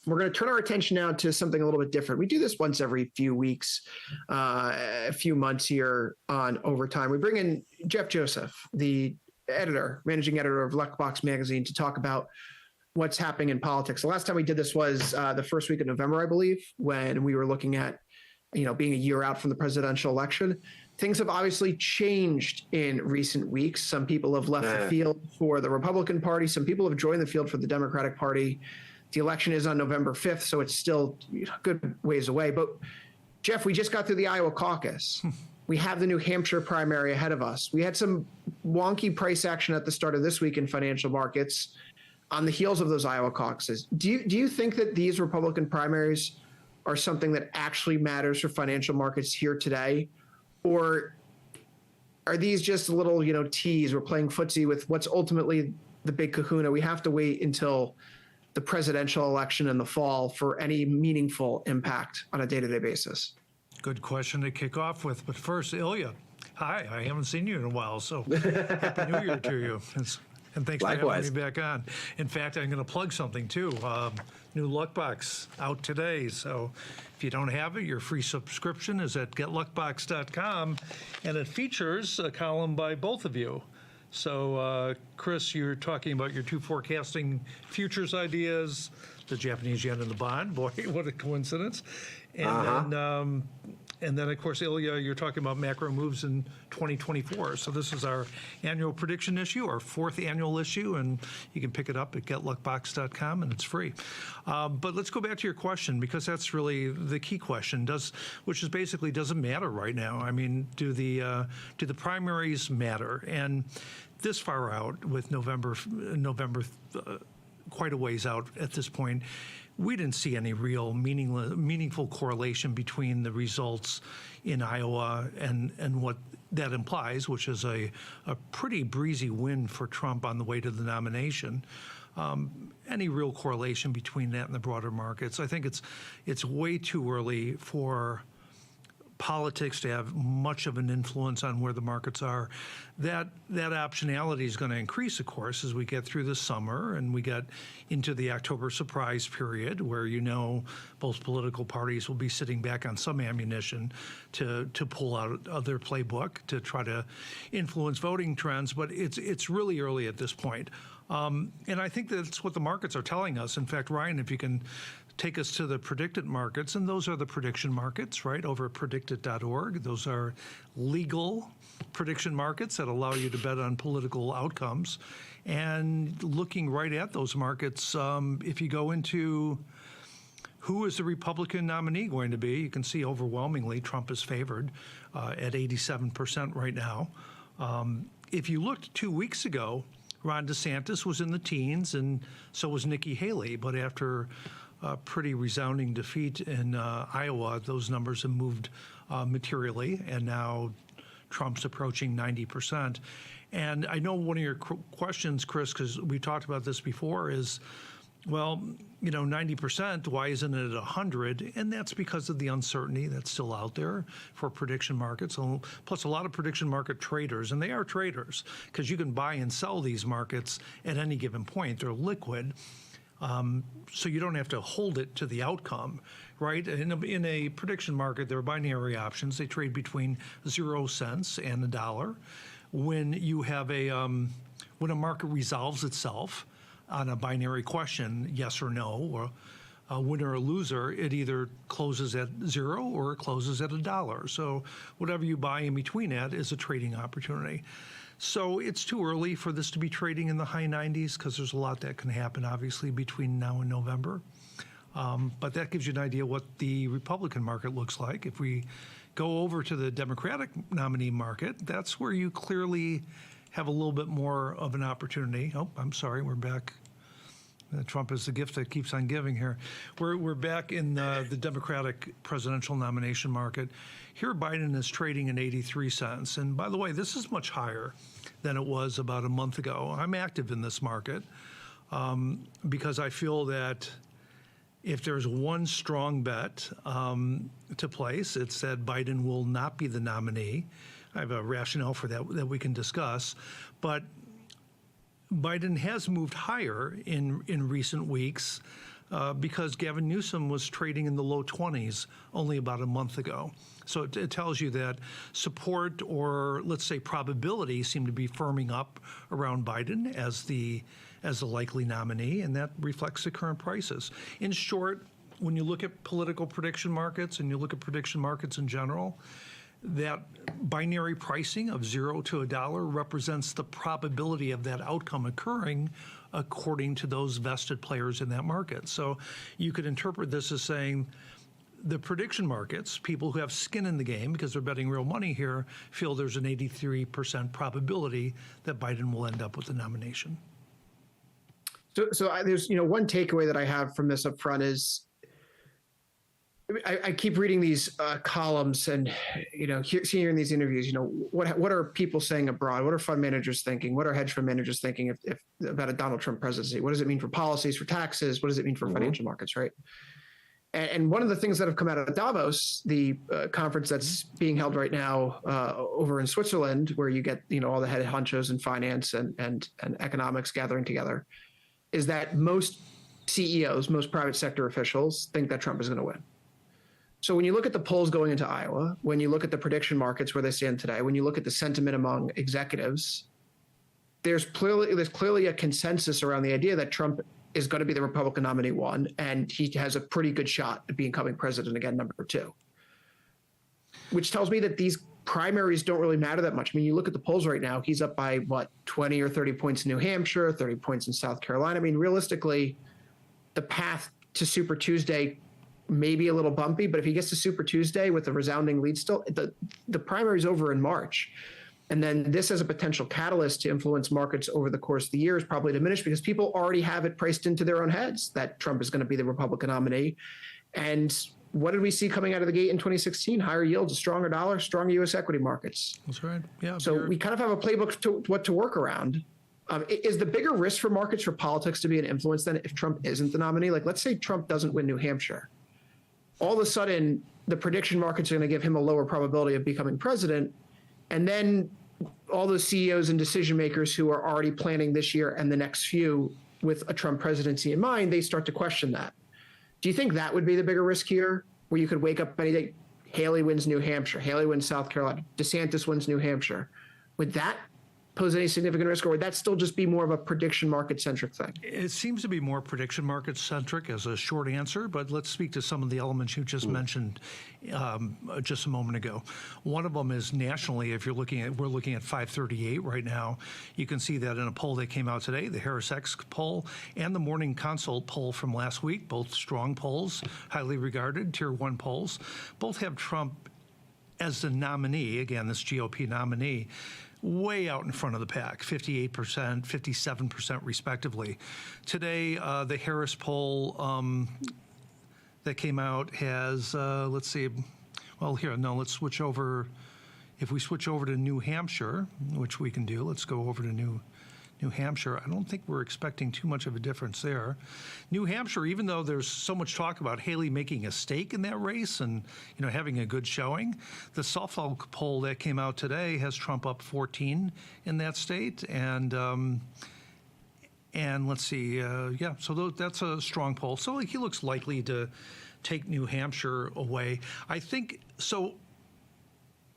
We're going to turn our attention now to something a little bit different. We do this once every few weeks, a few months here on Overtime. We bring in Jeff Joseph, the managing editor of Luckbox Magazine, to talk about what's happening in politics. The last time we did this was the first week of November, I believe, when we were looking at, being a year out from the presidential election. Things have obviously changed in recent weeks. Some people have left the field for the Republican Party. Some people have joined the field for the Democratic Party. The election is on November 5th, so it's still a good ways away. But, Jeff, we just got through the Iowa caucus. We have the New Hampshire primary ahead of us. We had some wonky price action at the start of this week in financial markets on the heels of those Iowa caucuses. Do you think that these Republican primaries are something that actually matters for financial markets here today? Or are these just a little, tease? We're playing footsie with what's ultimately the big kahuna. We have to wait until the presidential election in the fall for any meaningful impact on a day-to-day basis. Good question to kick off with. But first, Ilya, hi, I haven't seen you in a while, so Happy New Year to you. And thanks for having me back on. In fact, I'm going to plug something too. New Luckbox out today. So if you don't have it, your free subscription is at getluckbox.com, and it features a column by both of you. So, Chris, you're talking about your two forecasting futures ideas, the Japanese yen and the bond. Boy, what a coincidence. And then, of course, Ilya, you're talking about macro moves in 2024. So this is our annual prediction issue, our fourth annual issue, and you can pick it up at getluckbox.com, and it's free. But let's go back to your question, because that's really the key question, which is basically, does it matter right now? I mean, do the primaries matter? And this far out, with November quite a ways out at this point, we didn't see any real meaningful correlation between the results in Iowa and what that implies, which is a pretty breezy win for Trump on the way to the nomination. Any real correlation between that and the broader markets? I think it's way too early for politics to have much of an influence on where the markets are. That optionality is going to increase, of course, as we get through the summer and we get into the October surprise period, where both political parties will be sitting back on some ammunition to pull out of their playbook to try to influence voting trends. But it's really early at this point. And I think that's what the markets are telling us. In fact, Ryan, if you can take us to the predicted markets, and those are the prediction markets, right, over at predicted.org. Those are legal prediction markets that allow you to bet on political outcomes. And looking right at those markets, if you go into who is the Republican nominee going to be, you can see overwhelmingly Trump is favored at 87% right now. If you looked 2 weeks ago, Ron DeSantis was in the teens, and so was Nikki Haley. But after a pretty resounding defeat in Iowa, those numbers have moved materially, and now Trump's approaching 90%. And I know one of your questions, Chris, because we talked about this before, is, well, 90%, why isn't it 100? And that's because of the uncertainty that's still out there for prediction markets. Plus a lot of prediction market traders, and they are traders, because you can buy and sell these markets at any given point. They're liquid. So you don't have to hold it to the outcome, right? In a prediction market, there are binary options. They trade between 0 cents and $1. When you have when a market resolves itself on a binary question, yes or no, or a winner or loser, it either closes at 0 or it closes at $1. So whatever you buy in between that is a trading opportunity. So it's too early for this to be trading in the high 90s, because there's a lot that can happen, obviously, between now and November. But that gives you an idea what the Republican market looks like. If we go over to the Democratic nominee market, that's where you clearly have a little bit more of an opportunity. Oh, I'm sorry, we're back. Trump is the gift that keeps on giving here. We're back in the Democratic presidential nomination market. Here, Biden is trading at 83 cents. And by the way, this is much higher than it was about a month ago. I'm active in this market because I feel that if there's one strong bet to place, it's that Biden will not be the nominee. I have a rationale for that we can discuss. But Biden has moved higher in recent weeks. because Gavin Newsom was trading in the low 20s only about a month ago. So it tells you that support, or let's say probability, seem to be firming up around Biden as the likely nominee, and that reflects the current prices. In short, when you look at political prediction markets and you look at prediction markets in general, that binary pricing of $0 to $1 represents the probability of that outcome occurring according to those vested players in that market. So you could interpret this as saying the prediction markets, people who have skin in the game because they're betting real money here, feel there's an 83% probability that Biden will end up with the nomination. So there's, one takeaway that I have from this up front is I keep reading these columns and, seeing in these interviews, what are people saying abroad? What are fund managers thinking? What are hedge fund managers thinking if about a Donald Trump presidency? What does it mean for policies, for taxes? What does it mean for financial markets, right? And one of the things that have come out of Davos, the conference that's being held right now over in Switzerland, where you get, all the head honchos in finance and economics gathering together, is that most CEOs, most private sector officials think that Trump is going to win. So when you look at the polls going into Iowa, when you look at the prediction markets where they stand today, when you look at the sentiment among executives, there's clearly a consensus around the idea that Trump is going to be the Republican nominee one, and he has a pretty good shot at becoming president again, number two. Which tells me that these primaries don't really matter that much. I mean, you look at the polls right now, he's up by 20 or 30 points in New Hampshire, 30 points in South Carolina. I mean, realistically, the path to Super Tuesday may be a little bumpy, but if he gets to Super Tuesday with a resounding lead still, the primary's over in March. And then this as a potential catalyst to influence markets over the course of the year is probably diminished because people already have it priced into their own heads that Trump is going to be the Republican nominee. And what did we see coming out of the gate in 2016? Higher yields, a stronger dollar, stronger U.S. equity markets. That's right. Yeah. So we kind of have a playbook to what to work around. Is the bigger risk for markets for politics to be an influence then if Trump isn't the nominee? Like, let's say Trump doesn't win New Hampshire. All of a sudden, the prediction markets are going to give him a lower probability of becoming president. And then all those CEOs and decision makers who are already planning this year and the next few with a Trump presidency in mind, they start to question that. Do you think that would be the bigger risk here, where you could wake up any day, Haley wins New Hampshire, Haley wins South Carolina, DeSantis wins New Hampshire? Would that pose any significant risk, or would that still just be more of a prediction market centric thing? It seems to be more prediction market centric as a short answer, but let's speak to some of the elements you just mentioned just a moment ago. One of them is nationally, if we're looking at 538 right now, you can see that in a poll that came out today, the Harris X poll and the Morning Consult poll from last week, both strong polls, highly regarded, tier one polls, both have Trump as the nominee, again, this GOP nominee, way out in front of the pack, 58%, 57% respectively. Today, the Harris poll that came out has, let's see, well, here, no, let's switch over. If we switch over to New Hampshire, which we can do, let's go over to New Hampshire. I don't think we're expecting too much of a difference there. New Hampshire, even though there's so much talk about Haley making a stake in that race and having a good showing, the softball poll that came out today has Trump up 14 in that state, and let's see, so that's a strong poll. So he looks likely to take New Hampshire away. I think so.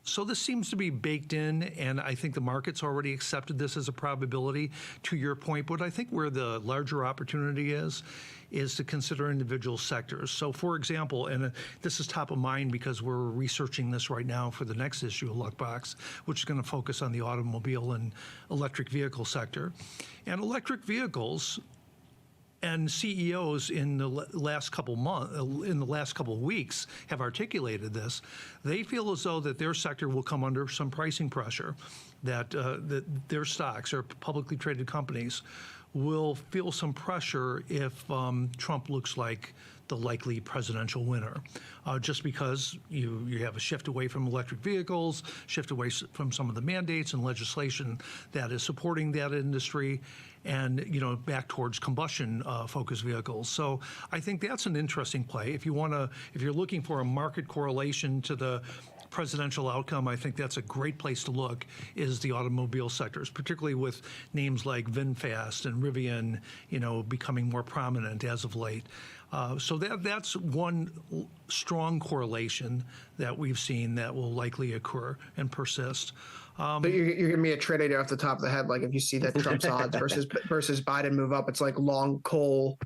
So this seems to be baked in, and I think the market's already accepted this as a probability, to your point. But I think where the larger opportunity is to consider individual sectors. So, for example, and this is top of mind because we're researching this right now for the next issue of Luckbox, which is going to focus on the automobile and electric vehicle sector. And electric vehicles and CEOs in the last couple of weeks have articulated this. They feel as though that their sector will come under some pricing pressure, that their stocks or publicly traded companies will feel some pressure if Trump looks like the likely presidential winner, just because you have a shift away from electric vehicles, shift away from some of the mandates and legislation that is supporting that industry, and back towards combustion focused vehicles. So I think that's an interesting play. If you're looking for a market correlation to the presidential outcome, I think that's a great place to look, is the automobile sectors, particularly with names like VinFast and Rivian, becoming more prominent as of late. So that's one strong correlation that we've seen that will likely occur and persist. But you're giving me a trade idea off the top of the head. Like if you see that Trump's odds versus Biden move up, it's like long coal,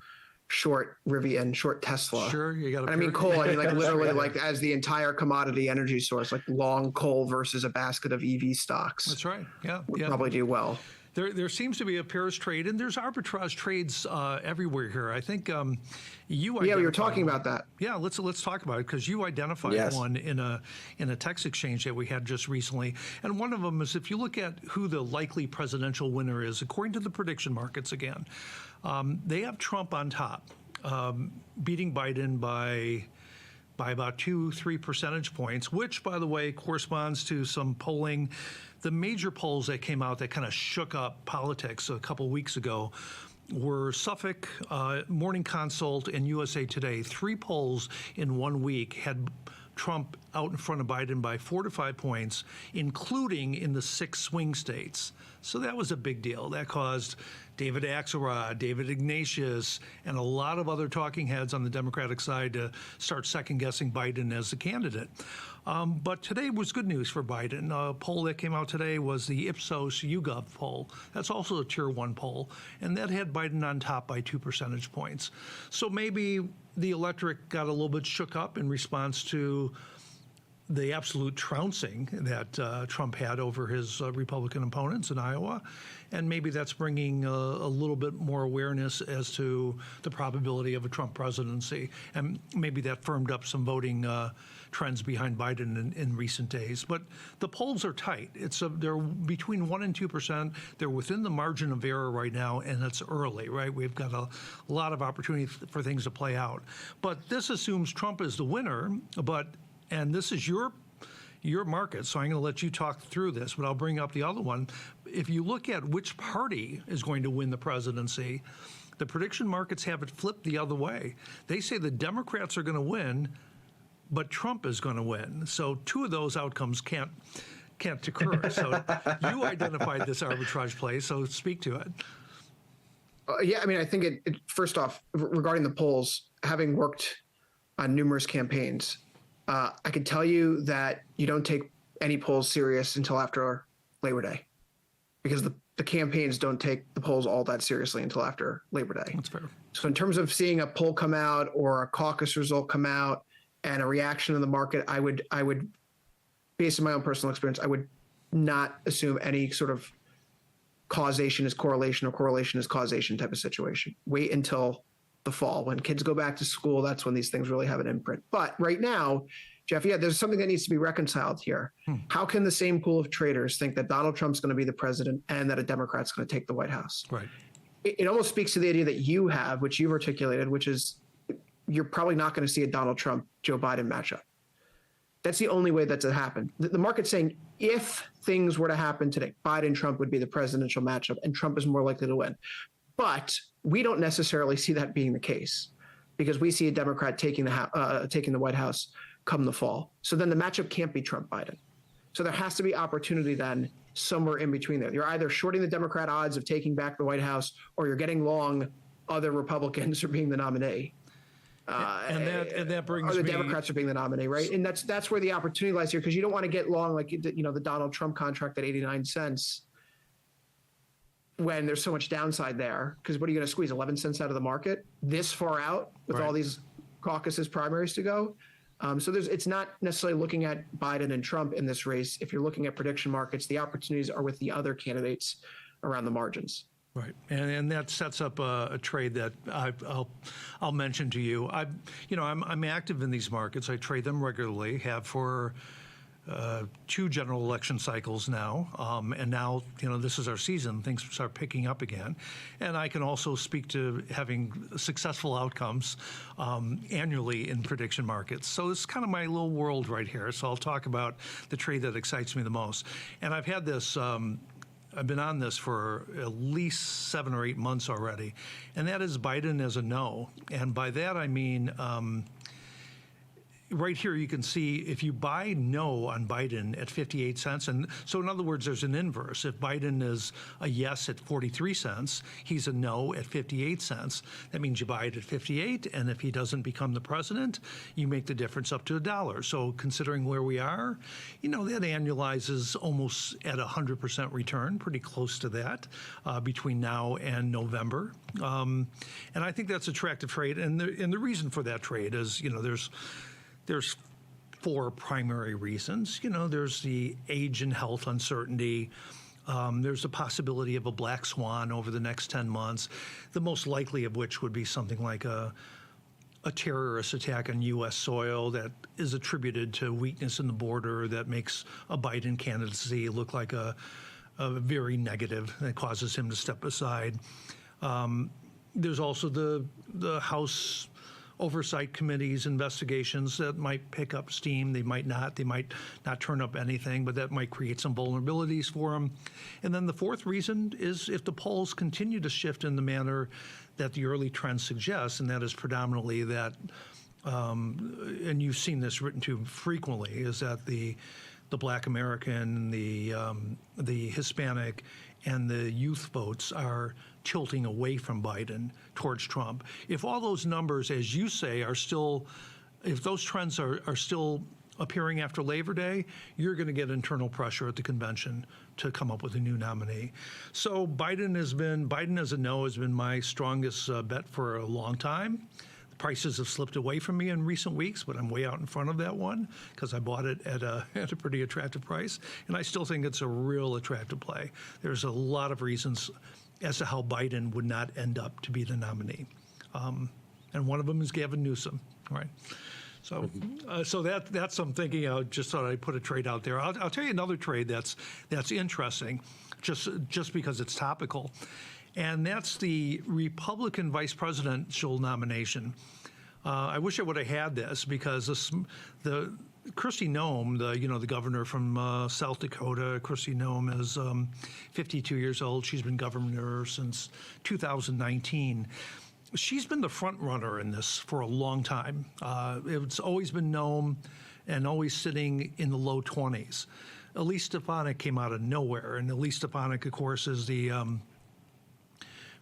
short Rivian, short Tesla. Sure, you got. I mean coal. I mean like literally like as the entire commodity energy source, like long coal versus a basket of EV stocks. That's right. Yeah, would probably do well. There seems to be a pairs trade, and there's arbitrage trades everywhere here. I think you. Yeah, we were talking about that. Yeah, let's talk about it because you identified one in a text exchange that we had just recently, and one of them is if you look at who the likely presidential winner is, according to the prediction markets again, they have Trump on top, beating Biden by about 2-3 percentage points, which, by the way, corresponds to some polling. The major polls that came out that kind of shook up politics a couple weeks ago were Suffolk, Morning Consult, and USA Today. 3 polls in 1 week had Trump out in front of Biden by 4 to 5 points, including in the 6 swing states. So that was a big deal. That caused David Axelrod, David Ignatius, and a lot of other talking heads on the Democratic side to start second-guessing Biden as the candidate. But today was good news for Biden. A poll that came out today was the Ipsos YouGov poll. That's also a Tier 1 poll, and that had Biden on top by 2 percentage points. So maybe the electorate got a little bit shook up in response to the absolute trouncing that Trump had over his Republican opponents in Iowa. And maybe that's bringing a little bit more awareness as to the probability of a Trump presidency. And maybe that firmed up some voting trends behind Biden in recent days. But the polls are tight. They're between 1% and 2%. They're within the margin of error right now, and it's early, right? We've got a lot of opportunity for things to play out. But this assumes Trump is the winner, and this is your market, so I'm going to let you talk through this, but I'll bring up the other one. If you look at which party is going to win the presidency, the prediction markets have it flipped the other way. They say the Democrats are going to win, but Trump is going to win. So 2 of those outcomes can't occur. So you identified this arbitrage play, so speak to it. Yeah, I mean, I think it first off, regarding the polls, having worked on numerous campaigns, I can tell you that you don't take any polls serious until after Labor Day, because the campaigns don't take the polls all that seriously until after Labor Day. That's fair. So in terms of seeing a poll come out or a caucus result come out and a reaction in the market, I would, based on my own personal experience, I would not assume any sort of causation is correlation or correlation is causation type of situation. Wait until the fall. When kids go back to school, that's when these things really have an imprint. But right now, Jeff, there's something that needs to be reconciled here. How can the same pool of traders think that Donald Trump's going to be the president and that a Democrat's going to take the White House? Right. It almost speaks to the idea that you have, which you've articulated, which is you're probably not going to see a Donald Trump-Joe Biden matchup. That's the only way that's happened. The market's saying if things were to happen today, Biden-Trump would be the presidential matchup and Trump is more likely to win. But we don't necessarily see that being the case because we see a Democrat taking the White House come the fall. So then the matchup can't be Trump-Biden. So there has to be opportunity then somewhere in between there. You're either shorting the Democrat odds of taking back the White House or you're getting long other Republicans for being the nominee. And that brings the Democrats are being the nominee, right? And that's where the opportunity lies here, because you don't want to get long like the Donald Trump contract at 89 cents when there's so much downside there. Because what are you going to squeeze 11 cents out of the market this far out with all these caucuses primaries to go? So it's not necessarily looking at Biden and Trump in this race. If you're looking at prediction markets, the opportunities are with the other candidates around the margins. Right, and that sets up a trade that I'll mention to you. I'm active in these markets. I trade them regularly. Have for 2 general election cycles now, and now this is our season. Things start picking up again, and I can also speak to having successful outcomes annually in prediction markets. So it's kind of my little world right here. So I'll talk about the trade that excites me the most, and I've had this. I've been on this for at least 7 or 8 months already, and that is Biden as a no. And by that I mean right here you can see if you buy no on Biden at 58 cents, and so in other words, there's an inverse. If Biden is a yes at 43 cents, he's a no at 58 cents. That means you buy it at 58, and if he doesn't become the president, you make the difference up to $1. So considering where we are, that annualizes almost at 100% return, pretty close to that between now and November. And I think that's attractive trade, and the reason for that trade is, there's four primary reasons. There's the age and health uncertainty. There's a possibility of a black swan over the next 10 months, the most likely of which would be something like a terrorist attack on U.S. soil that is attributed to weakness in the border that makes a Biden candidacy look like a very negative, that causes him to step aside. There's also the House Oversight Committee's investigations that might pick up steam. They might not turn up anything, but that might create some vulnerabilities for them. And then the fourth reason is if the polls continue to shift in the manner that the early trends suggest, and that is predominantly that, and you've seen this written to frequently, is that the Black American, the Hispanic, and the youth votes are tilting away from Biden towards Trump. If all those numbers, as you say, are still, if those trends are still appearing after Labor Day, you're going to get internal pressure at the convention to come up with a new nominee. So Biden as a no has been my strongest bet for a long time. The prices have slipped away from me in recent weeks, but I'm way out in front of that one because I bought it at a pretty attractive price, and I still think it's a real attractive play. There's a lot of reasons as to how Biden would not end up to be the nominee, and one of them is Gavin Newsom, right? So, that's some thinking. I just thought I'd put a trade out there. I'll tell you another trade that's interesting, just because it's topical, and that's the Republican vice presidential nomination. I wish I would have had this because the Kristi Noem, the governor from South Dakota. Kristi Noem is 52 years old. She's been governor since 2019. She's been the front runner in this for a long time. It's always been Noem and always sitting in the low 20s. Elise Stefanik came out of nowhere, and Elise Stefanik, of course, is the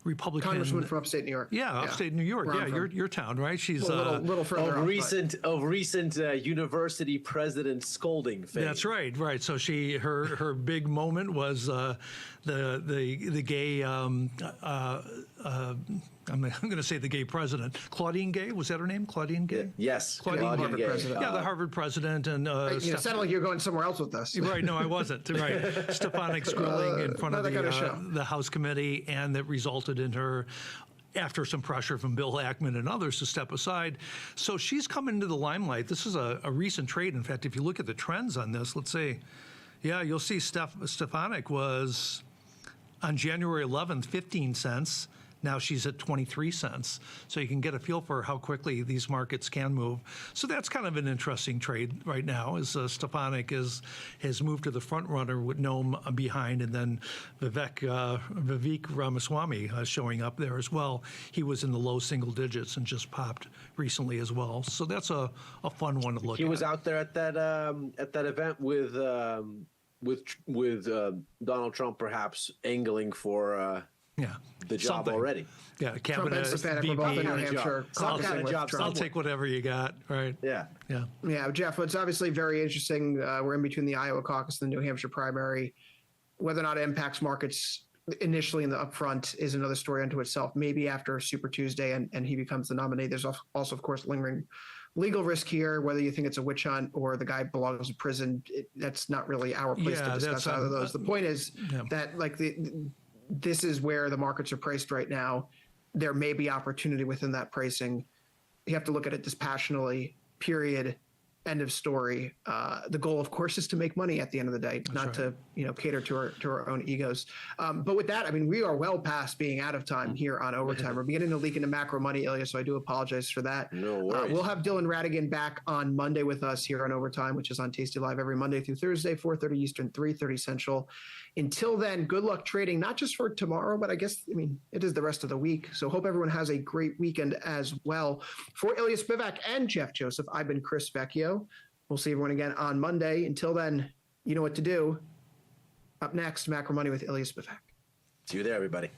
Republican congressman from upstate New York. Yeah, upstate New York. Yeah, your town, right? She's a little further of recent university president scolding fame. That's right. So her big moment was the gay. I'm going to say the gay president, Claudine Gay. Was that her name? Claudine Gay? Yes, Claudine Gay. President. Yeah, the Harvard president. And it sounded like you're going somewhere else with this. Right? No, I wasn't. Right. Stefanik's grilling in front of the House committee, and that resulted in her, after some pressure from Bill Ackman and others, to step aside. So she's come into the limelight. This is a recent trade. In fact, if you look at the trends on this, let's see. Yeah, you'll see Stefanik was on January 11th, 15 cents. Now she's at 23 cents. So you can get a feel for how quickly these markets can move. So that's kind of an interesting trade right now, as Stefanik has moved to the front runner with Noem behind, and then Vivek Ramaswamy showing up there as well. He was in the low single digits and just popped recently as well. So that's a fun one to look at. He was out there at that event with Donald Trump, perhaps angling for the job already. Yeah, Trump and Stefanik were both in New Hampshire. I'll take whatever you got, right? Yeah. Jeff, it's obviously very interesting. We're in between the Iowa caucus and the New Hampshire primary. Whether or not it impacts markets initially in the upfront is another story unto itself. Maybe after Super Tuesday and he becomes the nominee. There's also, of course, lingering legal risk here, whether you think it's a witch hunt or the guy belongs to prison. That's not really our place to discuss either of those. The point is that this is where the markets are priced right now. There may be opportunity within that pricing. You have to look at it dispassionately, period, end of story. The goal, of course, is to make money at the end of the day, not to cater to our own egos. But with that, I mean, we are well past being out of time here on Overtime. We're beginning to leak into macro money, Ilya, so I do apologize for that. No worries. We'll have Dylan Radigan back on Monday with us here on Overtime, which is on Tasty Live every Monday through Thursday, 4:30 Eastern, 3:30 Central. Until then, good luck trading, not just for tomorrow, but I mean, it is the rest of the week. So hope everyone has a great weekend as well. For Ilya Spivak and Jeff Joseph, I've been Chris Vecchio. We'll see everyone again on Monday. Until then, you know what to do. Up next, Macro Money with Ilya Spivak. See you there, everybody.